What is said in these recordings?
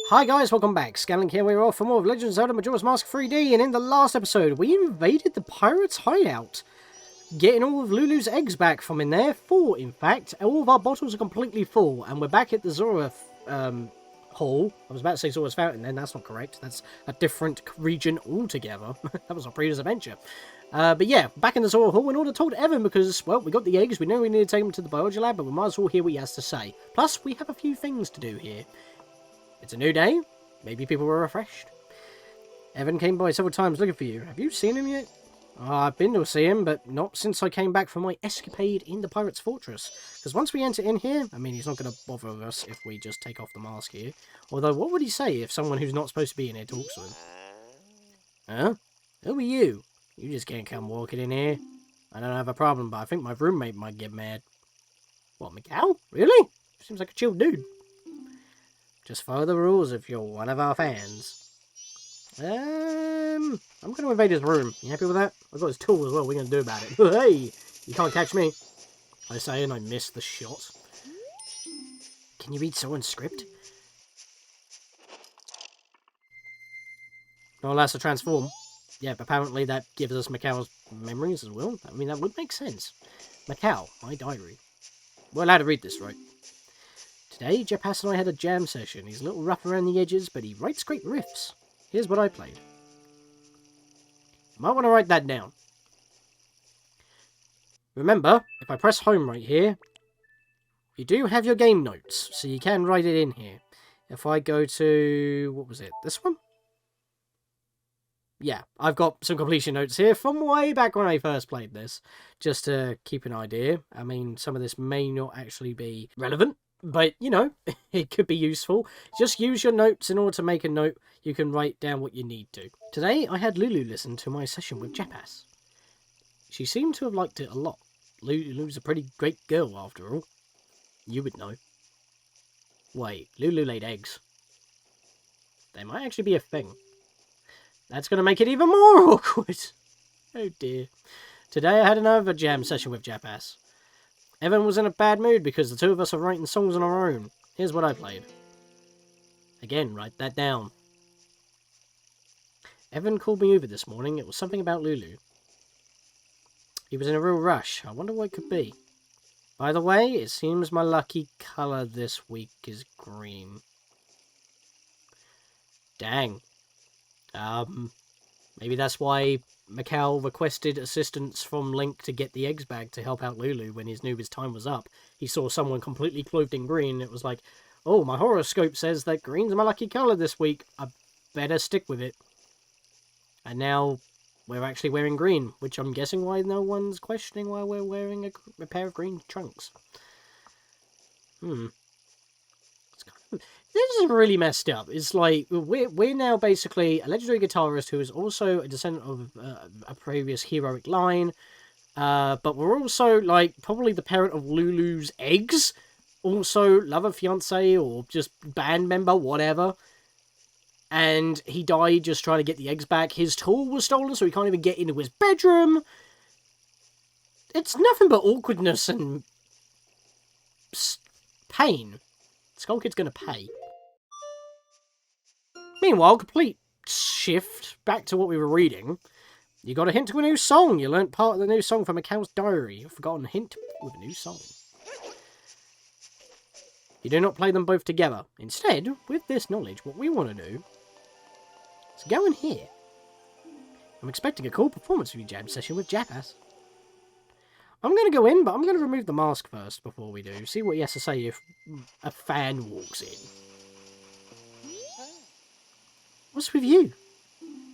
Hi guys, welcome back. Scatlink here, we're off for more of Legend of Zelda Majora's Mask 3D, and in the last episode, we invaded the pirates' hideout, getting all of Lulu's eggs back from in there, full in fact. All of our bottles are completely full, and we're back at the Zora Hall. I was about to say Zora's Fountain then, that's not correct. That's a different region altogether. That was our previous adventure. But yeah, back in the Zora Hall in order to talk to Evan because, well, we got the eggs, we know we need to take them to the biology lab, but we might as well hear what he has to say. Plus, we have a few things to do here. It's a new day. Maybe people were refreshed. Evan came by several times looking for you. Have you seen him yet? I've been to see him, but not since I came back from my escapade in the Pirate's Fortress. Because once we enter in here, I mean, he's not going to bother us if we just take off the mask here. Although, what would he say if someone who's not supposed to be in here talks to him? Huh? Who are you? You just can't come walking in here. I don't have a problem, but I think my roommate might get mad. What, Mikau? Really? Seems like a chill dude. Just follow the rules if you're one of our fans. I'm going to invade his room. You happy with that? I've got his tool as well. What are we going to do about it? Hey! You can't catch me. I say and I miss the shot. Can you read someone's script? No one has to transform. Yeah, but apparently that gives us Mikau's memories as well. I mean, that would make sense. Mikau, my diary. We're allowed to read this, right? Today, Jepass and I had a jam session. He's a little rough around the edges, but he writes great riffs. Here's what I played. You might want to write that down. Remember, if I press home right here, you do have your game notes, so you can write it in here. If I go to... what was it? This one? Yeah, I've got some completion notes here from way back when I first played this, just to keep an idea. I mean, some of this may not actually be relevant, but, you know, it could be useful. Just use your notes in order to make a note. You can write down what you need to. Today, I had Lulu listen to my session with Jepass. She seemed to have liked it a lot. Lulu's a pretty great girl, after all. You would know. Wait, Lulu laid eggs. They might actually be a thing. That's going to make it even more awkward. Oh dear. Today, I had another jam session with Jepass. Evan was in a bad mood because the two of us are writing songs on our own. Here's what I played. Again, write that down. Evan called me over this morning. It was something about Lulu. He was in a real rush. I wonder what it could be. By the way, it seems my lucky colour this week is green. Dang. Maybe that's why Mikau requested assistance from Link to get the eggs back to help out Lulu when he knew his time was up. He saw someone completely clothed in green. It was like, oh, my horoscope says that green's my lucky colour this week. I better stick with it. And now we're actually wearing green, which I'm guessing why no one's questioning why we're wearing a pair of green trunks. This is really messed up. It's like, we're now basically a legendary guitarist who is also a descendant of a previous heroic line. But we're also, like, probably the parent of Lulu's eggs. Also, lover, fiancé, or just band member, whatever. And he died just trying to get the eggs back. His tool was stolen, so he can't even get into his bedroom. It's nothing but awkwardness and pain. Skull Kid's gonna pay. Meanwhile, complete shift back to what we were reading. You got a hint to a new song. You learnt part of the new song from Mikau's diary. You've forgotten a hint with a new song. You do not play them both together. Instead, with this knowledge, what we want to do is go in here. I'm expecting a cool performance of your jam session with Jepass. I'm going to go in, but I'm going to remove the mask first before we do. See what he has to say if a fan walks in. What's with you?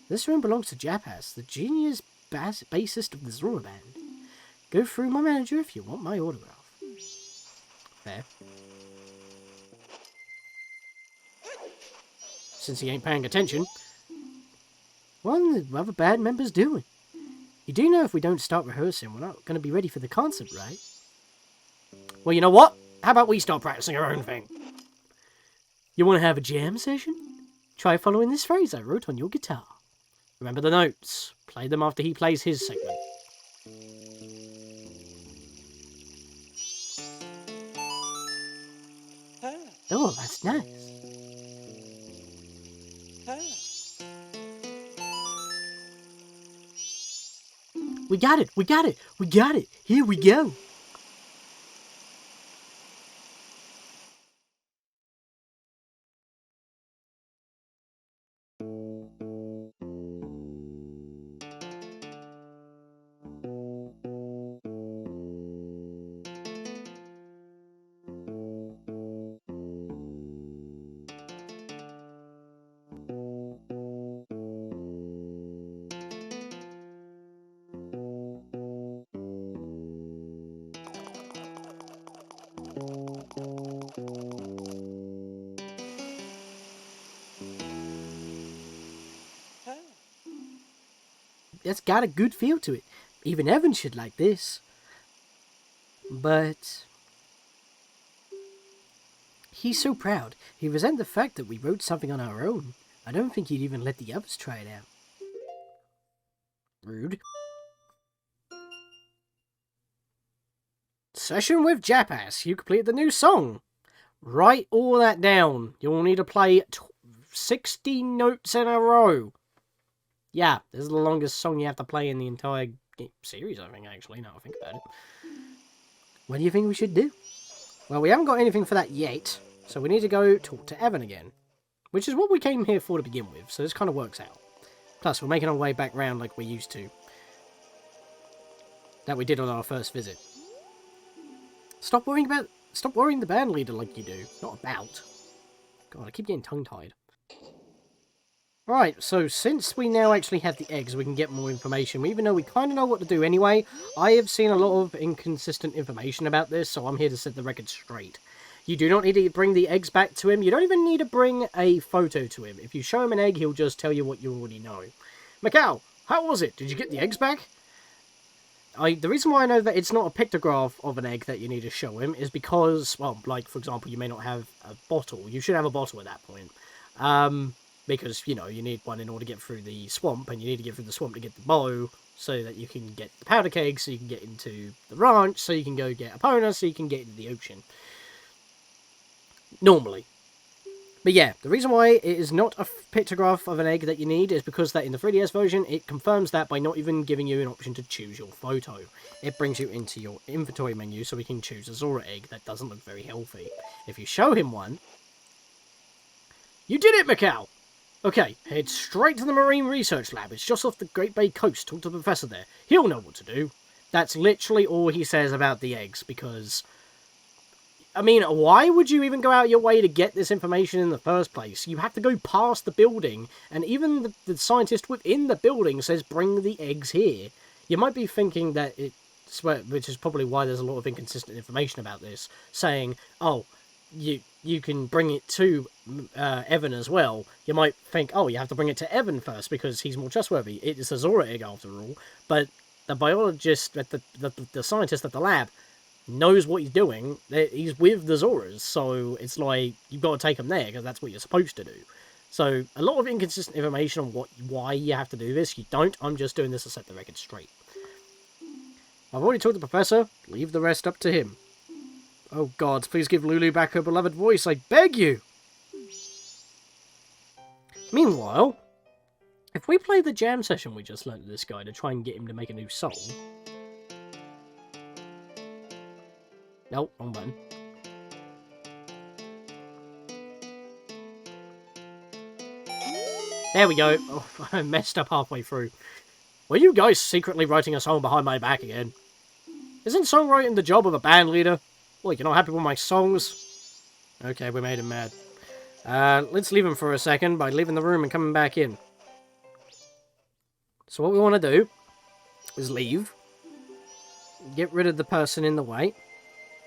This room belongs to Jepass, the genius bassist of the Zora band. Go through my manager if you want my autograph. Fair. Since he ain't paying attention. What are the other band members doing? You do know if we don't start rehearsing, we're not going to be ready for the concert, right? Well, you know what? How about we start practicing our own thing? You want to have a jam session? Try following this phrase I wrote on your guitar. Remember the notes. Play them after he plays his segment. Oh, that's nice. We got it! We got it! We got it! Here we go! It's got a good feel to it. Even Evan should like this. But he's so proud. He resents the fact that we wrote something on our own. I don't think he'd even let the others try it out. Rude. Session with Japass. You completed the new song. Write all that down. You'll need to play 60 notes in a row. Yeah, this is the longest song you have to play in the entire series, I think, actually, now I think about it. What do you think we should do? Well, we haven't got anything for that yet, so we need to go talk to Evan again. Which is what we came here for to begin with, so this kind of works out. Plus, we're making our way back round like we used to. That we did on our first visit. Stop worrying the band leader like you do. Not about. God, I keep getting tongue-tied. Right, so since we now actually have the eggs, we can get more information. Even though we kind of know what to do anyway, I have seen a lot of inconsistent information about this, so I'm here to set the record straight. You do not need to bring the eggs back to him. You don't even need to bring a photo to him. If you show him an egg, he'll just tell you what you already know. Mikau, how was it? Did you get the eggs back? The reason why I know that it's not a pictograph of an egg that you need to show him is because, well, like, for example, you may not have a bottle. You should have a bottle at that point. Because, you know, you need one in order to get through the swamp, and you need to get through the swamp to get the bow, so that you can get the powder keg, so you can get into the ranch, so you can go get a pona, so you can get into the ocean. Normally. But yeah, the reason why it is not a pictograph of an egg that you need is because that in the 3DS version, it confirms that by not even giving you an option to choose your photo. It brings you into your inventory menu so we can choose a Zora Egg that doesn't look very healthy. If you show him one... You did it, Mikau! Okay, head straight to the Marine Research Lab. It's just off the Great Bay Coast. Talk to the professor there. He'll know what to do. That's literally all he says about the eggs, because... I mean, why would you even go out your way to get this information in the first place? You have to go past the building, and even the scientist within the building says, bring the eggs here. You might be thinking that it's... which is probably why there's a lot of inconsistent information about this, saying, oh... You can bring it to Evan as well. You might think, oh, you have to bring it to Evan first because he's more trustworthy. It is a Zora Egg after all. But the biologist, the scientist at the lab, knows what he's doing. He's with the Zoras, so it's like, you've got to take him there because that's what you're supposed to do. So, a lot of inconsistent information on why you have to do this. You don't. I'm just doing this to set the record straight. I've already told the professor. Leave the rest up to him. Oh God, please give Lulu back her beloved voice, I beg you! Meanwhile, if we play the jam session we just learned to this guy to try and get him to make a new song... Nope, wrong button. There we go. Oh, I messed up halfway through. Were you guys secretly writing a song behind my back again? Isn't songwriting the job of a band leader? What, you're not happy with my songs? Okay, we made him mad. Let's leave him for a second by leaving the room and coming back in. So what we want to do is leave. Get rid of the person in the way.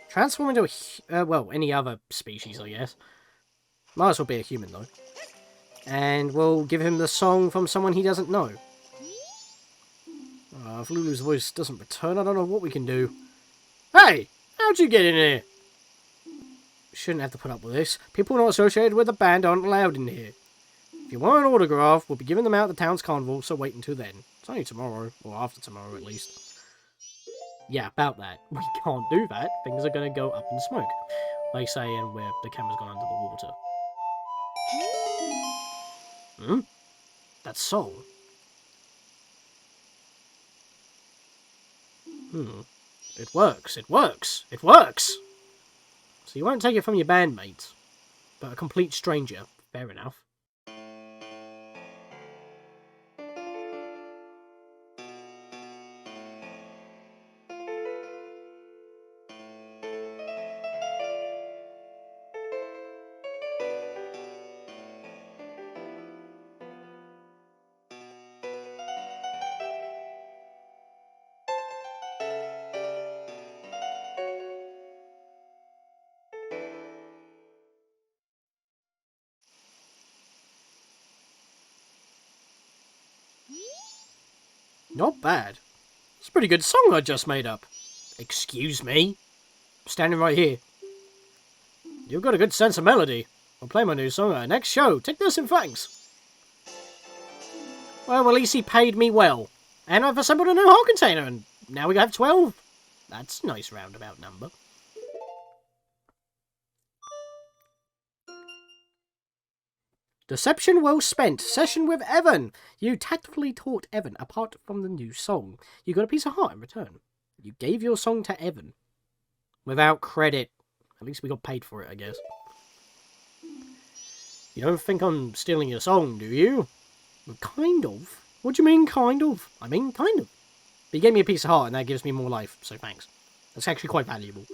Transform into a... well, any other species, I guess. Might as well be a human, though. And we'll give him the song from someone he doesn't know. If Lulu's voice doesn't return, I don't know what we can do. Hey! How'd you get in here? Shouldn't have to put up with this. People not associated with the band aren't allowed in here. If you want an autograph, we'll be giving them out at the town's carnival, so wait until then. It's only tomorrow, or after tomorrow at least. Yeah, about that. We can't do that. Things are going to go up in smoke. They say, and where the camera's gone under the water. That song? It works, it works, it works! So you won't take it from your bandmates, but a complete stranger. Fair enough. Not bad. It's a pretty good song I just made up. Excuse me? I'm standing right here. You've got a good sense of melody. I'll play my new song at our next show. Take this in thanks. Well, at least he paid me well. And I've assembled a new hull container, and now we have 12. That's a nice roundabout number. Deception well spent. Session with Evan. You tactfully taught Evan apart from the new song. You got a piece of heart in return. You gave your song to Evan. Without credit. At least we got paid for it, I guess. You don't think I'm stealing your song, do you? Well, kind of. What do you mean, kind of? I mean, kind of. But you gave me a piece of heart, and that gives me more life, so thanks. That's actually quite valuable.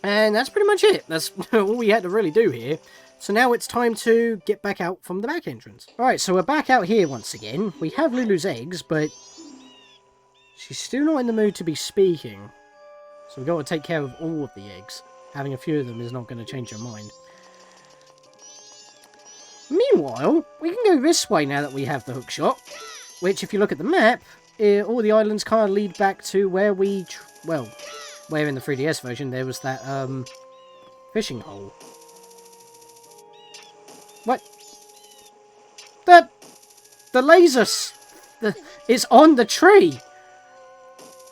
And that's pretty much it. That's all we had to really do here. So now it's time to get back out from the back entrance. Alright, so we're back out here once again. We have Lulu's eggs, but she's still not in the mood to be speaking. So we've got to take care of all of the eggs. Having a few of them is not going to change her mind. Meanwhile, we can go this way now that we have the hook shot. Which, if you look at the map, all the islands kind of lead back to where we... well, where in the 3DS version there was that, fishing hole. What? The laser... it's on the tree!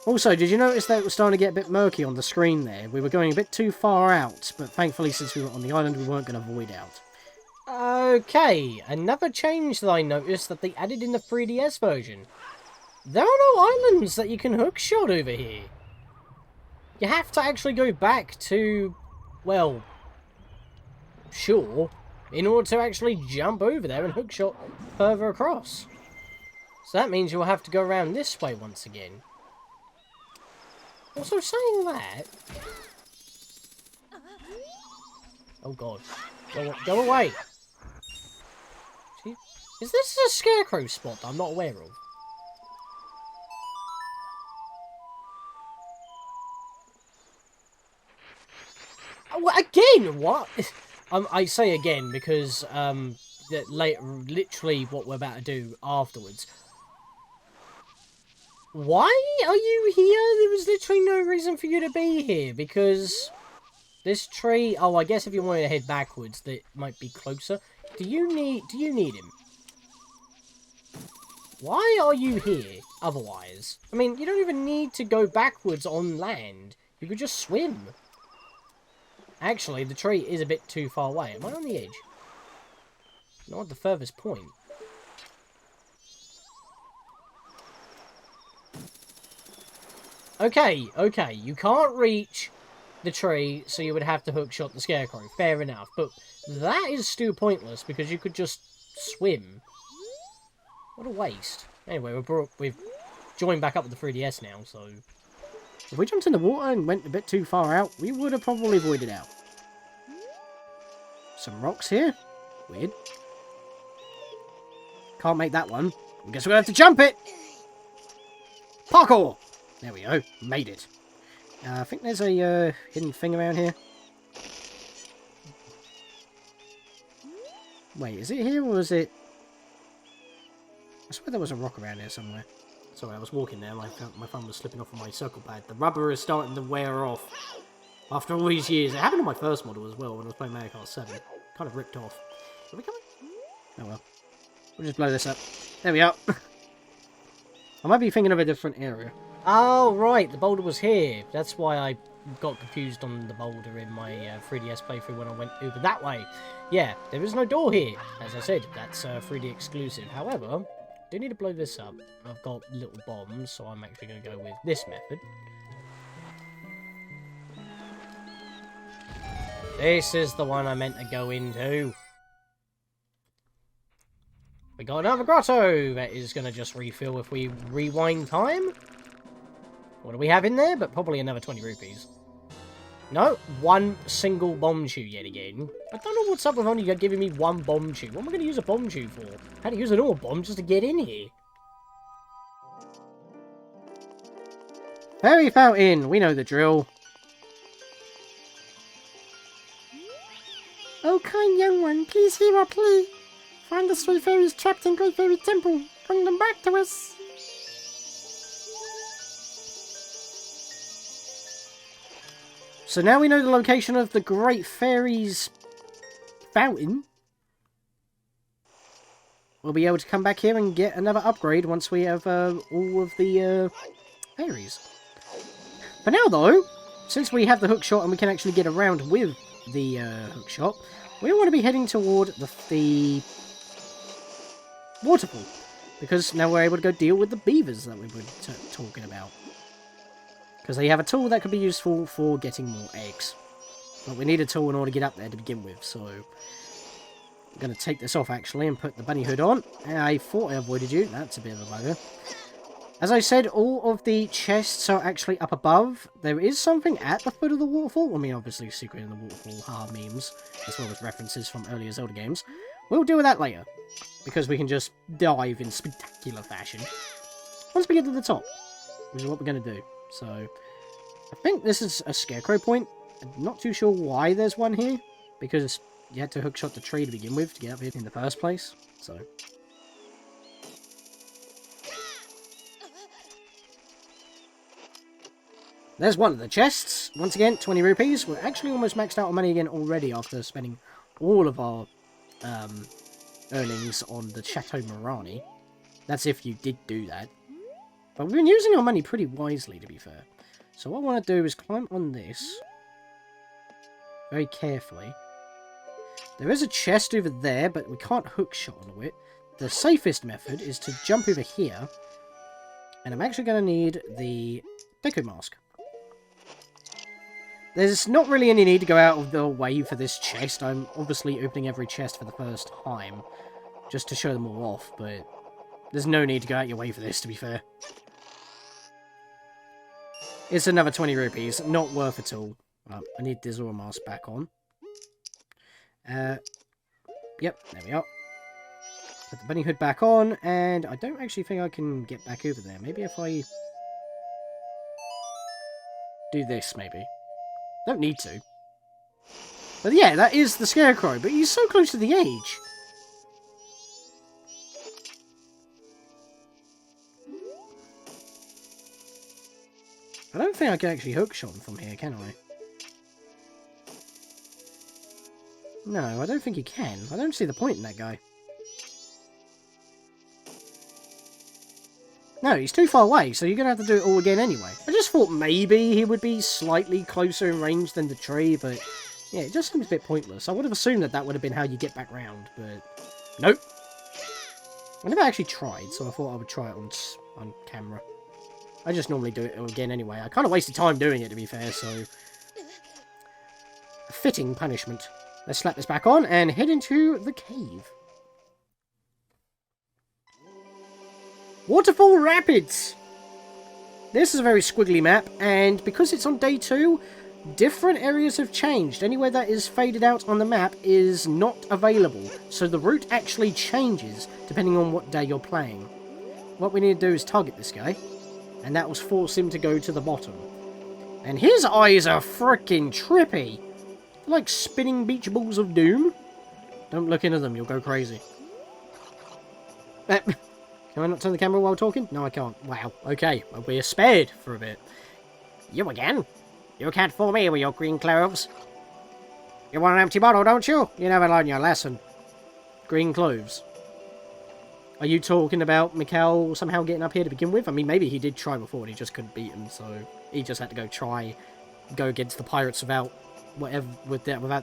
Also, did you notice that it was starting to get a bit murky on the screen there? We were going a bit too far out, but thankfully since we were on the island we weren't going to void out. Okay, another change that I noticed that they added in the 3DS version. There are no islands that you can hookshot over here. You have to actually go back to, well, shore in order to actually jump over there and hookshot further across. So that means you'll have to go around this way once again. Also, saying that... oh god. Go away! Is this a scarecrow spot that I'm not aware of? Oh, again? What? I say again because that literally what we're about to do afterwards. Why are you here? There was literally no reason for you to be here because this tree. Oh, I guess if you wanted to head backwards, that might be closer. Do you need him? Why are you here? Otherwise, I mean, you don't even need to go backwards on land. You could just swim. Actually, the tree is a bit too far away. Am I on the edge? Not at the furthest point. Okay, you can't reach the tree, so you would have to hookshot the scarecrow. Fair enough, but that is still pointless because you could just swim. What a waste. Anyway, we've joined back up with the 3DS now, so... if we jumped in the water and went a bit too far out, we would have probably voided out. Some rocks here. Weird. Can't make that one. I guess we're going to have to jump it! Parkour! There we go. Made it. I think there's a hidden thing around here. Wait, is it here or is it... I swear there was a rock around here somewhere. Sorry, I was walking there, my thumb was slipping off of my circle pad. The rubber is starting to wear off. After all these years. It happened on my first model as well when I was playing Mario Kart 7. Kind of ripped off. Are we coming? Oh well. We'll just blow this up. There we are. I might be thinking of a different area. Oh, right. The boulder was here. That's why I got confused on the boulder in my 3DS playthrough when I went over that way. Yeah, there is no door here. As I said, that's 3D exclusive. However, do need to blow this up. I've got little bombs, so I'm actually going to go with this method. This is the one I meant to go into. We got another grotto that is going to just refill if we rewind time. What do we have in there? But probably another 20 rupees. No, one single bomb chew yet again. I don't know what's up with only giving me one bomb chew. What am I going to use a bomb chew for? I had to use an ore bomb just to get in here. Fairy fountain, we know the drill. Oh, kind young one, please hear our plea. Find the 3 fairies trapped in Great Fairy Temple. Bring them back to us. So now we know the location of the Great Fairy's fountain. We'll be able to come back here and get another upgrade once we have all of the fairies. For now, though, since we have the hook shot and we can actually get around with the hook shot, we want to be heading toward the waterfall, because now we're able to go deal with the beavers that we were talking about. Because they have a tool that could be useful for getting more eggs. But we need a tool in order to get up there to begin with, so I'm going to take this off actually and put the bunny hood on. I thought I avoided you, that's a bit of a bugger. As I said, all of the chests are actually up above. There is something at the foot of the waterfall. I mean, obviously, Secret in the Waterfall, haha memes, as well as references from earlier Zelda games. We'll deal with that later, because we can just dive in spectacular fashion once we get to the top, which is what we're going to do. So, I think this is a scarecrow point. I'm not too sure why there's one here, because you had to hookshot the tree to begin with to get up here in the first place, so... There's one of the chests. Once again, 20 rupees. We're actually almost maxed out on money again already after spending all of our earnings on the Chateau Morani. That's if you did do that. But we've been using our money pretty wisely, to be fair. So what I want to do is climb on this very carefully. There is a chest over there, but we can't hookshot onto it. The safest method is to jump over here. And I'm actually going to need the Deku Mask. There's not really any need to go out of the way for this chest. I'm obviously opening every chest for the first time, just to show them all off, but there's no need to go out your way for this, to be fair. It's another 20 rupees, not worth it all. I need the Zora Mask back on. Yep, there we are. Put the bunny hood back on, and I don't actually think I can get back over there. Maybe if I do this, maybe. Don't need to. But yeah, that is the Scarecrow, but he's so close to the edge. I don't think I can actually hookshot him from here, can I? No, I don't think you can. I don't see the point in that guy. No, he's too far away, so you're going to have to do it all again anyway. I just thought maybe he would be slightly closer in range than the tree, but yeah, it just seems a bit pointless. I would have assumed that that would have been how you get back round, but nope. I never actually tried, so I thought I would try it on camera. I just normally do it again anyway. I kind of wasted time doing it, to be fair, so... a fitting punishment. Let's slap this back on and head into the cave. Waterfall Rapids! This is a very squiggly map, and because it's on day 2, different areas have changed. Anywhere that is faded out on the map is not available, so the route actually changes depending on what day you're playing. What we need to do is target this guy, and that will force him to go to the bottom. And his eyes are freaking trippy! Like spinning beach balls of doom. Don't look into them, you'll go crazy. Can I not turn the camera while talking? No, I can't. Wow. Okay. Well, we're spared for a bit. You again? You can't fool me with your green cloves. You want an empty bottle, don't you? You never learn your lesson. Green cloves. Are you talking about Mikau somehow getting up here to begin with? I mean, maybe he did try before and he just couldn't beat him, so he just had to go against the pirates without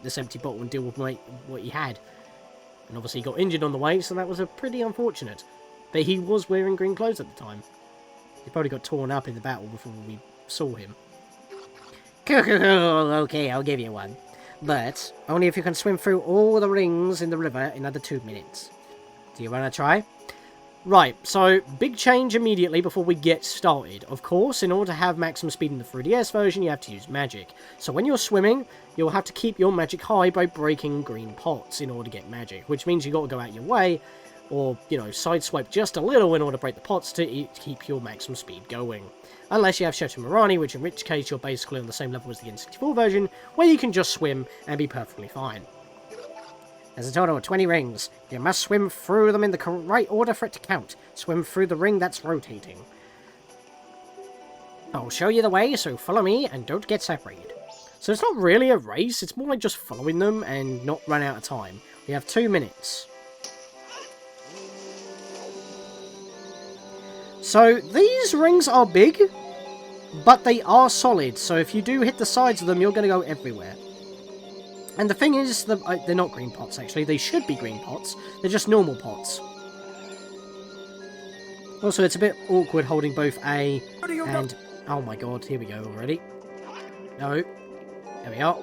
this empty bottle and deal with what he had. And obviously he got injured on the way, so that was pretty unfortunate. But he was wearing green clothes at the time. He probably got torn up in the battle before we saw him. Okay, I'll give you one. But only if you can swim through all the rings in the river in under 2 minutes. Do you want to try? Right, so big change immediately before we get started. Of course, in order to have maximum speed in the 3DS version, you have to use magic. So when you're swimming, you'll have to keep your magic high by breaking green pots in order to get magic. Which means you've got to go out your way, or, you know, sideswipe just a little in order to break the pots to keep your maximum speed going. Unless you have Chateau Marani, which in which case you're basically on the same level as the N64 version, where you can just swim and be perfectly fine. There's a total of 20 rings. You must swim through them in the right order for it to count. Swim through the ring that's rotating. I'll show you the way, so follow me and don't get separated. So it's not really a race, it's more like just following them and not run out of time. We have 2 minutes. So these rings are big, but they are solid, so if you do hit the sides of them, you're going to go everywhere. And the thing is, they're not green pots, actually. They should be green pots. They're just normal pots. Also, it's a bit awkward holding both A and... Oh my god, here we go already. No. There we are.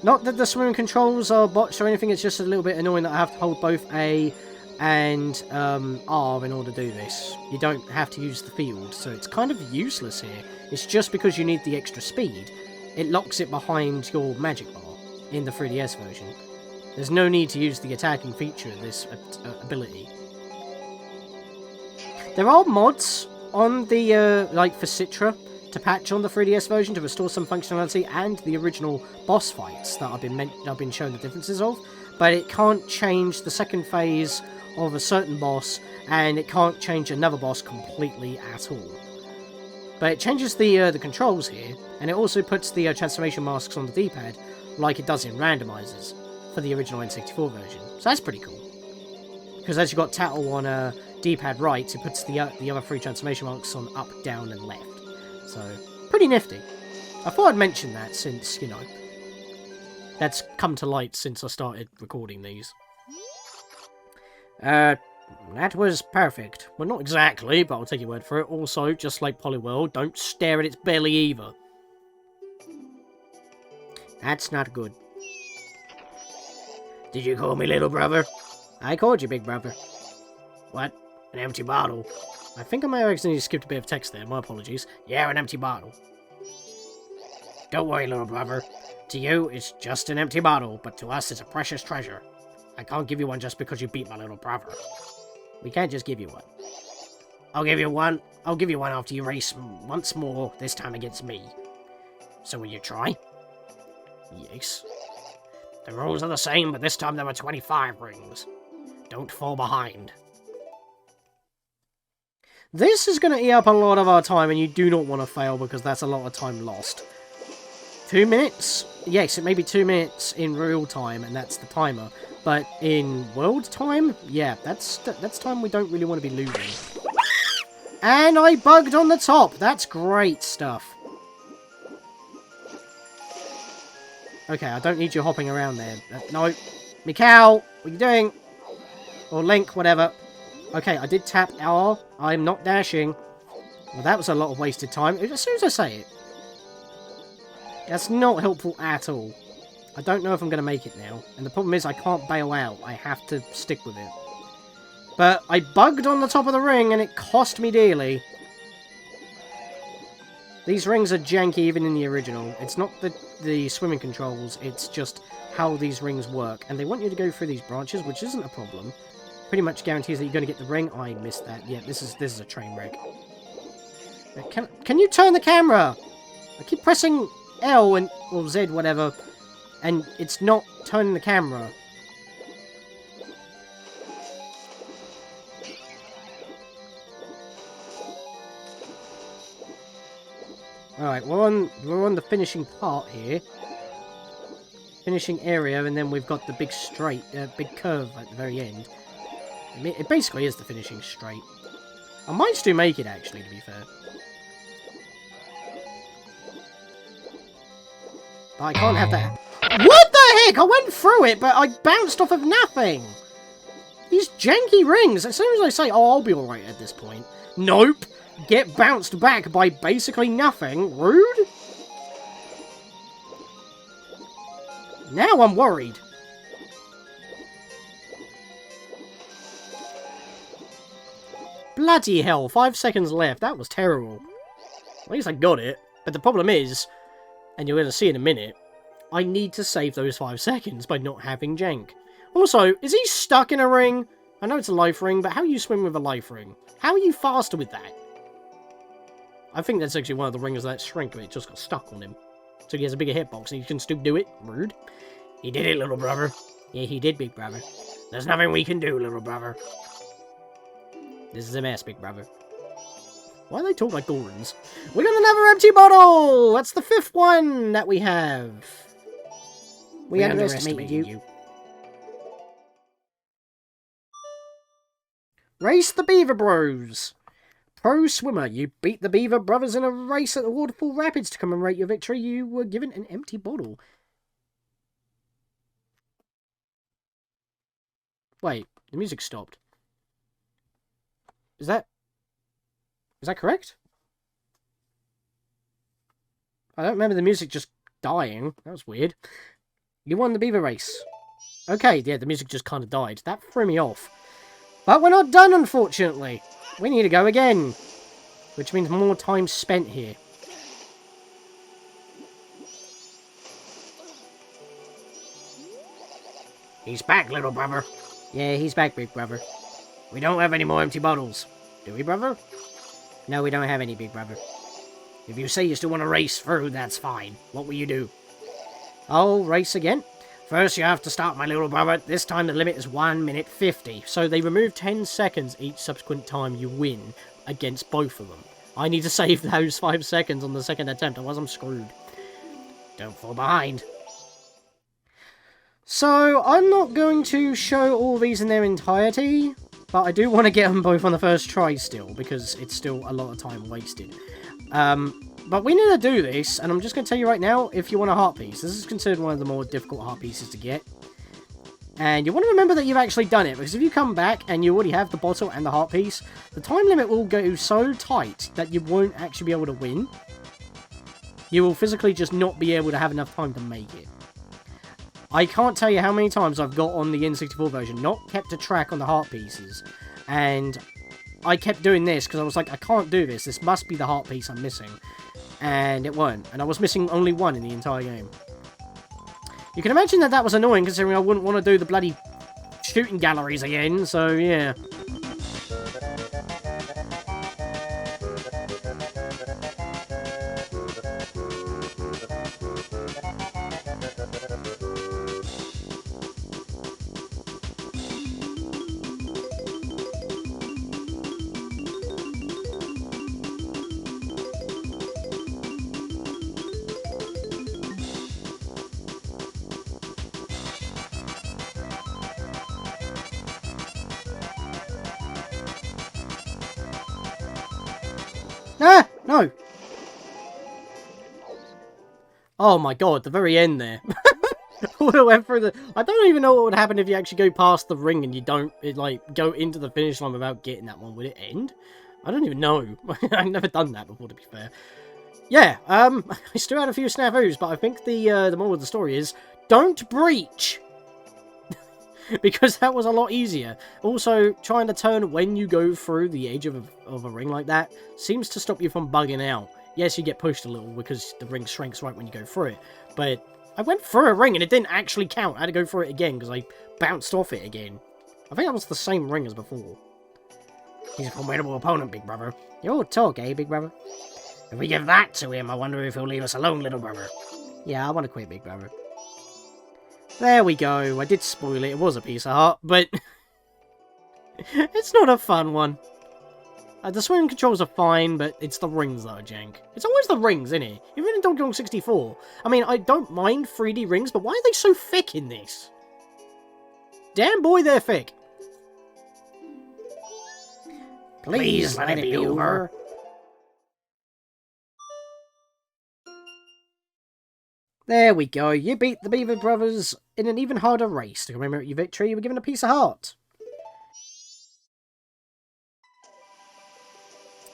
Not that the swimming controls are botched or anything, it's just a little bit annoying that I have to hold both A and R in order to do this. You don't have to use the field, so it's kind of useless here. It's just because you need the extra speed. It locks it behind your magic bar in the 3DS version. There's no need to use the attacking feature of this ability. There are mods on the, like for Citra, to patch on the 3DS version to restore some functionality and the original boss fights that I've been shown the differences of, but it can't change the second phase of a certain boss, and it can't change another boss completely at all. But it changes the controls here, and it also puts the transformation masks on the D-pad like it does in randomizers for the original N64 version. So that's pretty cool. Because as you've got Tattle on D-pad right, it puts the other 3 transformation marks on up, down, and left. So, pretty nifty. I thought I'd mention that since, you know, that's come to light since I started recording these. That was perfect. Well, not exactly, but I'll take your word for it. Also, just like Poliwhirl, don't stare at its belly either. That's not good. Did you call me little brother? I called you big brother. What? An empty bottle? I think I may have accidentally skipped a bit of text there, my apologies. Yeah, an empty bottle. Don't worry, little brother. To you, it's just an empty bottle, but to us, it's a precious treasure. I can't give you one just because you beat my little brother. We can't just give you one. I'll give you one after you race once more, this time against me. So will you try? Yes. The rules are the same, but this time there were 25 rings. Don't fall behind. This is going to eat up a lot of our time, and you do not want to fail because that's a lot of time lost. 2 minutes? Yes, it may be 2 minutes in real time, and that's the timer. But in world time? Yeah, that's time we don't really want to be losing. And I bugged on the top! That's great stuff. Okay, I don't need you hopping around there. No. Mikau! What are you doing? Or Link, whatever. Okay, I did tap R. I'm not dashing. Well, that was a lot of wasted time. As soon as I say it. That's not helpful at all. I don't know if I'm going to make it now. And the problem is I can't bail out. I have to stick with it. But I bugged on the top of the ring and it cost me dearly. These rings are janky even in the original. It's not the swimming controls, it's just how these rings work. And they want you to go through these branches, which isn't a problem. Pretty much guarantees that you're going to get the ring. I missed that. Yeah, this is a train wreck. Can you turn the camera? I keep pressing L or Z, whatever, and it's not turning the camera. Alright, we're on the finishing part here. Finishing area, and then we've got the big big curve at the very end. It basically is the finishing straight. I might still make it, actually, to be fair. But I can't have that. What the heck? I went through it, but I bounced off of nothing. These janky rings. As soon as I say, oh, I'll be alright at this point. Nope. Get bounced back by basically nothing. Rude? Now I'm worried. Bloody hell, 5 seconds left. That was terrible. At least I got it. But the problem is, and you're going to see in a minute, I need to save those 5 seconds by not having jank. Also, is he stuck in a ring? I know it's a life ring, but how do you swim with a life ring? How are you faster with that? I think that's actually one of the rings that shrink, but it just got stuck on him. So he has a bigger hitbox and he can still do it. Rude. He did it, little brother. Yeah, he did, big brother. There's nothing we can do, little brother. This is a mess, big brother. Why do they talk like Gorons? We got another empty bottle! That's the 5th one that we have. We underestimated you. Race the Beaver Bros. Pro swimmer, you beat the Beaver Brothers in a race at the Waterfall Rapids. To commemorate your victory, you were given an empty bottle. Wait, the music stopped. Is that correct? I don't remember the music just dying. That was weird. You won the Beaver race. Okay, yeah, the music just kind of died. That threw me off. But we're not done, unfortunately. We need to go again. Which means more time spent here. He's back, little brother. Yeah, he's back, big brother. We don't have any more empty bottles. Do we, brother? No, we don't have any, big brother. If you say you still want to race through, that's fine. What will you do? I'll race again. First, you have to start, my little brother. This time the limit is 1 minute 50. So they remove 10 seconds each subsequent time you win against both of them. I need to save those 5 seconds on the second attempt, otherwise I'm screwed. Don't fall behind. So, I'm not going to show all these in their entirety, but I do want to get them both on the first try still, because it's still a lot of time wasted. But we need to do this, and I'm just going to tell you right now, if you want a heart piece, this is considered one of the more difficult heart pieces to get. And you want to remember that you've actually done it, because if you come back and you already have the bottle and the heart piece, the time limit will go so tight that you won't actually be able to win. You will physically just not be able to have enough time to make it. I can't tell you how many times I've got on the N64 version, not kept a track on the heart pieces, and I kept doing this because I was like, I can't do this, this must be the heart piece I'm missing. And it weren't, and I was missing only one in the entire game. You can imagine that that was annoying, considering I wouldn't want to do the bloody shooting galleries again, so yeah. Ah! No! Oh my god, the very end there. Went through the... I don't even know what would happen if you actually go past the ring and you don't, like, go into the finish line without getting that one. Would it end? I don't even know. I've never done that before, to be fair. Yeah, I still had a few snafus, but I think the moral of the story is, don't breach! Because that was a lot easier. Also, trying to turn when you go through the edge of a ring like that seems to stop you from bugging out. Yes, you get pushed a little because the ring shrinks right when you go through it, but I went through a ring and it didn't actually count. I had to go through it again because I bounced off it again. I think that was the same ring as before. He's a formidable opponent, big brother. You're talk, eh, big brother? If we give that to him, I wonder if he'll leave us alone, little brother. Yeah, I want to quit, big brother. There we go. I did spoil it. It was a piece of heart, but it's not a fun one. The swim controls are fine, but it's the rings that are jank. It's always the rings, isn't it? Even in Donkey Kong 64. I mean, I don't mind 3D rings, but why are they so thick in this? Damn boy, they're thick. Please let it be over. There we go. You beat the Beaver brothers in an even harder race. To commemorate your victory, you were given a piece of heart.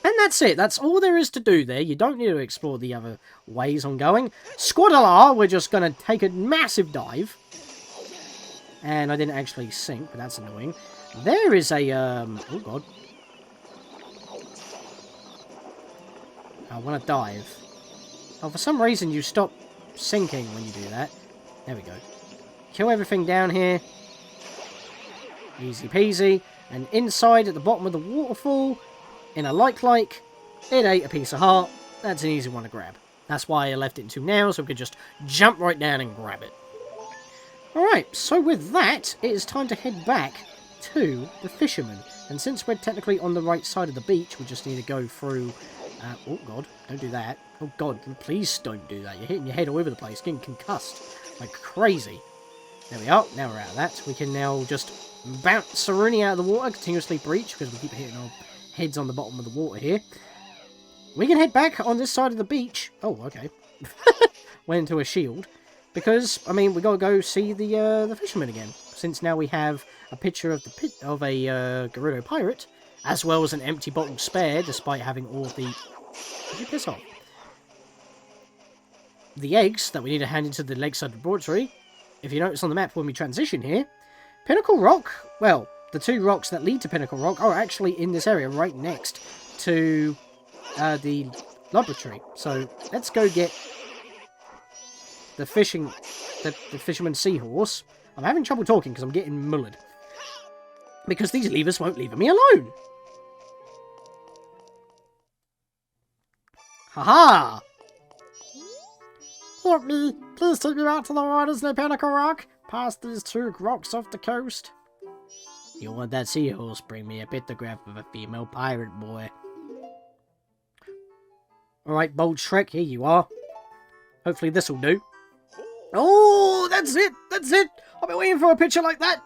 And that's it. That's all there is to do there. You don't need to explore the other ways on going. Squaddler, we're just going to take a massive dive. And I didn't actually sink, but that's annoying. There is a, oh god. I want to dive. Oh, for some reason you stop sinking when you do that. There we go. Kill everything down here. Easy peasy. And inside at the bottom of the waterfall, in a like, it ate a piece of heart. That's an easy one to grab. That's why I left it until now, so we could just jump right down and grab it. Alright, so with that, it is time to head back to the fisherman. And since we're technically on the right side of the beach, we just need to go through... oh god, don't do that. Oh god, please don't do that. You're hitting your head all over the place, getting concussed like crazy. There we are, now we're out of that. We can now just bounce Saruni out of the water, continuously breach, because we keep hitting our heads on the bottom of the water here. We can head back on this side of the beach. Oh, okay. Went into a shield. Because, I mean, we gotta go see the fisherman again. Since now we have a picture of a Gerudo pirate, as well as an empty bottle spare, despite having all of the... Did you piss off? The eggs that we need to hand into the lakeside laboratory. If you notice on the map when we transition here, Pinnacle Rock, well, the two rocks that lead to Pinnacle Rock are actually in this area right next to the laboratory. So let's go get the fisherman's Seahorse. I'm having trouble talking because I'm getting mullered. Because these levers won't leave me alone. Haha! Help me. Please take me back to the waters near Pinnacle Rock. Past these two rocks off the coast. You want that Seahorse? Bring me a pictograph of a female pirate boy. Alright, bold Shrek, here you are. Hopefully this'll do. Oh, that's it! That's it! I've been waiting for a picture like that!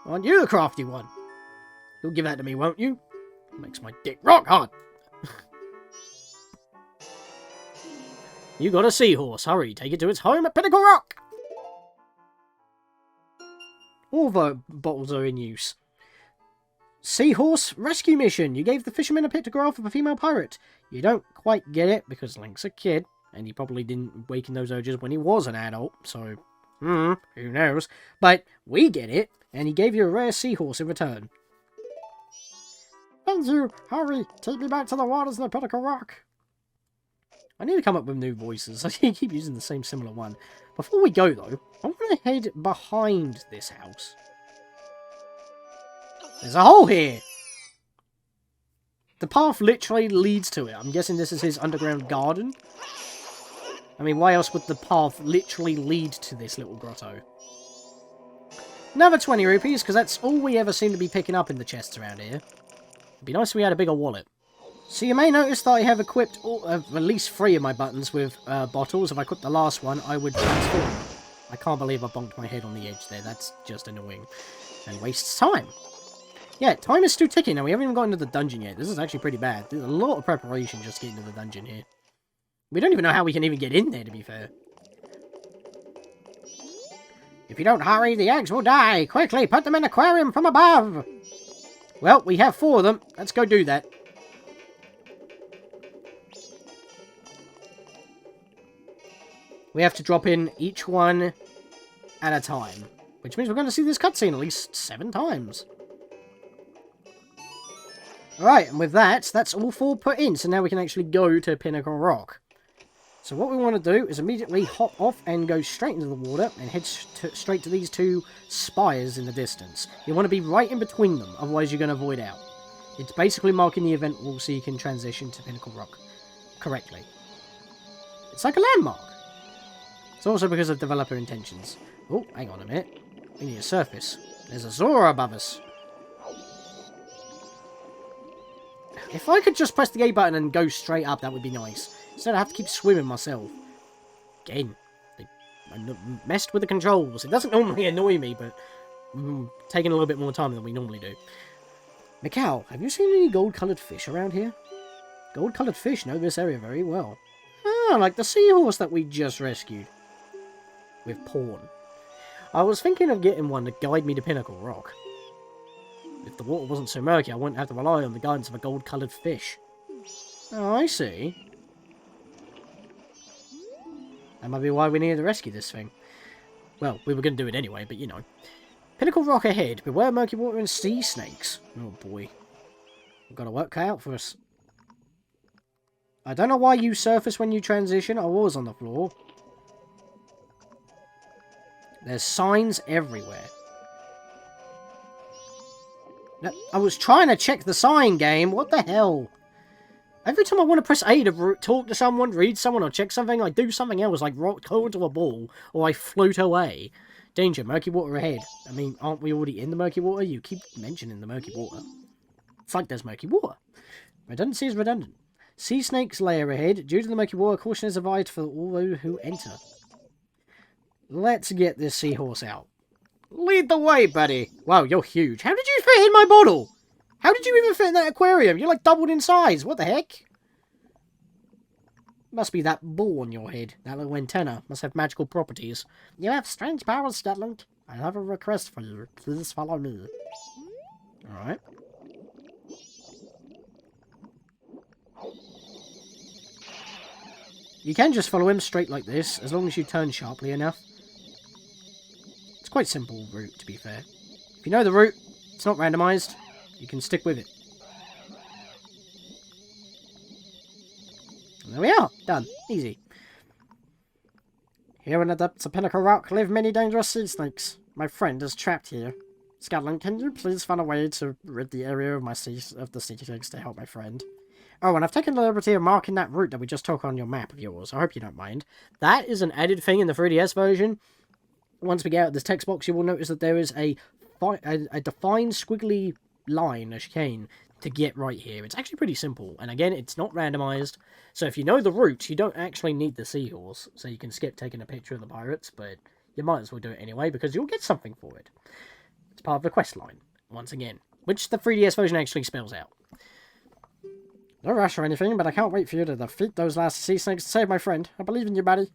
Aren't you the crafty one? You'll give that to me, won't you? Makes my dick rock hard! You got a Seahorse. Hurry, take it to its home at Pinnacle Rock! All the bottles are in use. Seahorse rescue mission. You gave the fisherman a pictograph of a female pirate. You don't quite get it because Link's a kid, and he probably didn't awaken those urges when he was an adult, so who knows. But we get it, and he gave you a rare Seahorse in return. Thank you. Hurry, take me back to the waters near Pinnacle Rock. I need to come up with new voices. I keep using the same similar one. Before we go, though, I want to head behind this house. There's a hole here! The path literally leads to it. I'm guessing this is his underground garden. I mean, why else would the path literally lead to this little grotto? Another 20 rupees, because that's all we ever seem to be picking up in the chests around here. It'd be nice if we had a bigger wallet. So you may notice that I have equipped at least 3 of my buttons with bottles. If I equipped the last one, I would transform. I can't believe I bonked my head on the edge there. That's just annoying. And wastes time. Yeah, time is still ticking, and we haven't even gotten to the dungeon yet. This is actually pretty bad. There's a lot of preparation just getting to the dungeon here. We don't even know how we can even get in there, to be fair. If you don't hurry, the eggs will die. Quickly, put them in an aquarium from above. Well, we have 4 of them. Let's go do that. We have to drop in each one at a time. Which means we're going to see this cutscene at least 7 times. Alright, and with that, that's all 4 put in. So now we can actually go to Pinnacle Rock. So what we want to do is immediately hop off and go straight into the water and head straight to these 2 spires in the distance. You want to be right in between them, otherwise you're going to void out. It's basically marking the event wall so you can transition to Pinnacle Rock correctly. It's like a landmark. It's also because of developer intentions. Oh, hang on a minute. We need a surface. There's a Zora above us. If I could just press the A button and go straight up, that would be nice. Instead, I have to keep swimming myself. Again, I messed with the controls. It doesn't normally annoy me, but taking a little bit more time than we normally do. Mikau, have you seen any gold-coloured fish around here? Gold-coloured fish know this area very well. Ah, like the seahorse that we just rescued. With porn. I was thinking of getting one to guide me to Pinnacle Rock. If the water wasn't so murky, I wouldn't have to rely on the guidance of a gold-coloured fish. Oh, I see. That might be why we needed to rescue this thing. Well, we were going to do it anyway, but you know. Pinnacle Rock ahead. Beware murky water and sea snakes. Oh boy. We've got a work cut out for us. I don't know why you surface when you transition. I was on the floor. There's signs everywhere. No, I was trying to check the sign game. What the hell? Every time I want to press A to talk to someone, read someone, or check something, I do something else, like go into a ball, or I float away. Danger, murky water ahead. I mean, aren't we already in the murky water? You keep mentioning the murky water. It's like there's murky water. Redundancy is redundant. Sea snakes layer ahead. Due to the murky water, caution is advised for all who enter. Let's get this seahorse out. Lead the way, buddy. Wow, you're huge. How did you fit in my bottle? How did you even fit in that aquarium? You're like doubled in size. What the heck? Must be that ball on your head. That little antenna. Must have magical properties. You have strange powers, Scatlink. I have a request for you. Please follow me. Alright. You can just follow him straight like this, as long as you turn sharply enough. It's quite simple route, to be fair. If you know the route, it's not randomised, you can stick with it. And there we are, done. Easy. Here in the depths of Pinnacle Rock live many dangerous sea snakes. My friend is trapped here. Scatlink, can you please find a way to rid the area of the sea snakes to help my friend? Oh, and I've taken the liberty of marking that route that we just took on your map of yours. I hope you don't mind. That is an added thing in the 3DS version. Once we get out of this text box, you will notice that there is a defined squiggly line, a chicane, to get right here. It's actually pretty simple. And again, it's not randomized. So if you know the route, you don't actually need the seahorse. So you can skip taking a picture of the pirates, but you might as well do it anyway, because you'll get something for it. It's part of the quest line, once again, which the 3DS version actually spells out. No rush or anything, but I can't wait for you to defeat those last sea snakes to save my friend. I believe in you, buddy.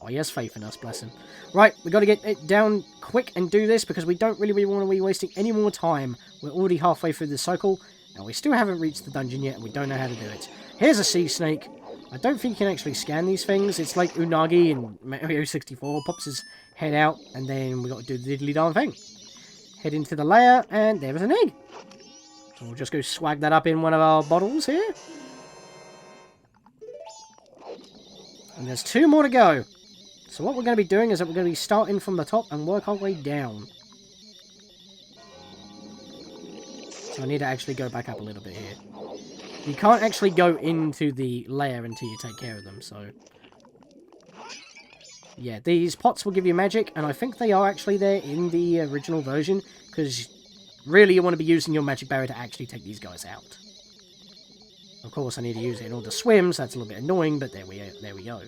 Oh, he has faith in us, bless him. Right, we got to get it down quick and do this, because we don't really want to be wasting any more time. We're already halfway through this cycle, and we still haven't reached the dungeon yet, and we don't know how to do it. Here's a sea snake. I don't think you can actually scan these things. It's like Unagi in Mario 64. Pops his head out, and then we got to do the diddly darn thing. Head into the layer, and there is an egg. So we'll just go swag that up in one of our bottles here. And there's 2 more to go. So what we're going to be doing is that we're going to be starting from the top and work our way down. So I need to actually go back up a little bit here. You can't actually go into the layer until you take care of them, so... Yeah, these pots will give you magic, and I think they are actually there in the original version, because really you want to be using your magic barrier to actually take these guys out. Of course, I need to use it in order to swim, so that's a little bit annoying, but there we go.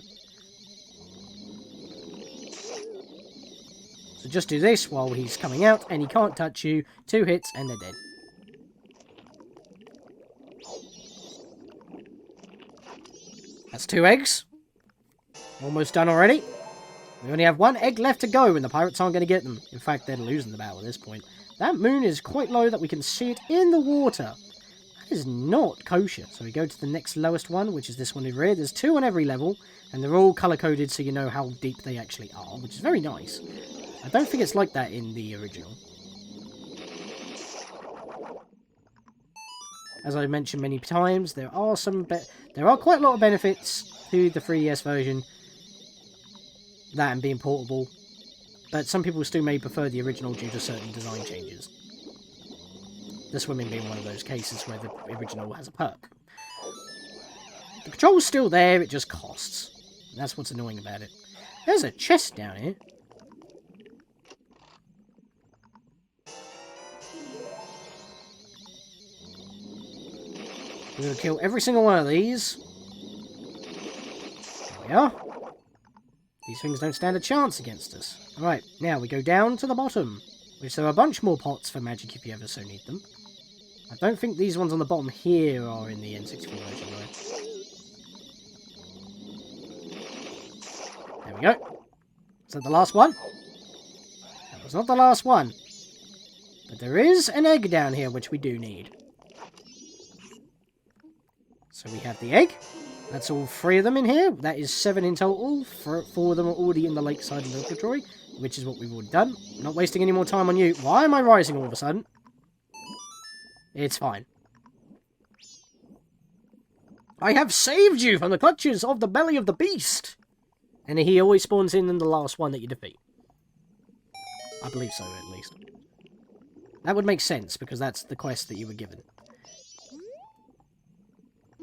So just do this while he's coming out, and he can't touch you. 2 hits, and they're dead. That's 2 eggs. Almost done already. We only have 1 egg left to go, and the pirates aren't going to get them. In fact, they're losing the battle at this point. That moon is quite low that we can see it in the water. That is not kosher. So we go to the next lowest one, which is this one over here. There's 2 on every level, and they're all colour-coded so you know how deep they actually are, which is very nice. I don't think it's like that in the original. As I mentioned many times, there are quite a lot of benefits to the 3DS version. That and being portable. But some people still may prefer the original due to certain design changes. The swimming being one of those cases where the original has a perk. The control's still there, it just costs. That's what's annoying about it. There's a chest down here. We're going to kill every single one of these. There we are. These things don't stand a chance against us. Alright, now we go down to the bottom, which there are a bunch more pots for magic if you ever so need them. I don't think these ones on the bottom here are in the N64 version, though. we go. Is that the last one? That was not the last one. But there is an egg down here, which we do need. So we have the egg. That's all 3 of them in here. That is 7 in total. 4 of them are already in the lakeside laboratory, which is what we've already done. I'm not wasting any more time on you. Why am I rising all of a sudden? It's fine. I have saved you from the clutches of the belly of the beast. And he always spawns in the last one that you defeat. I believe so, at least. That would make sense, because that's the quest that you were given.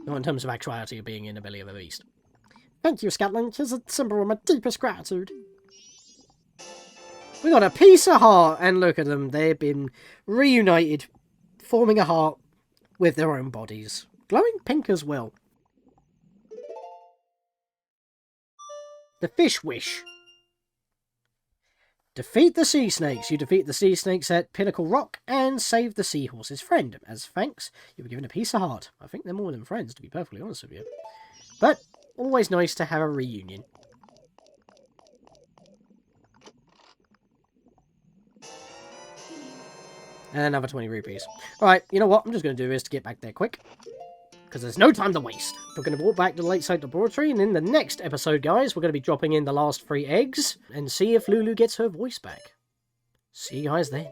Not in terms of actuality of being in the belly of a beast. Thank you, Scatlink. It's a symbol of my deepest gratitude. We got a piece of heart, and look at them. They've been reunited, forming a heart with their own bodies. Glowing pink as well. The Fish Wish. Defeat the sea snakes. You defeat the sea snakes at Pinnacle Rock and save the seahorse's friend. As thanks, you were given a piece of heart. I think they're more than friends, to be perfectly honest with you. But always nice to have a reunion. And another 20 rupees. Alright, you know what I'm just going to do is to get back there quick. Because there's no time to waste. We're going to walk back to the lakeside laboratory, and in the next episode, guys, we're going to be dropping in the last 3 eggs and see if Lulu gets her voice back. See you guys then.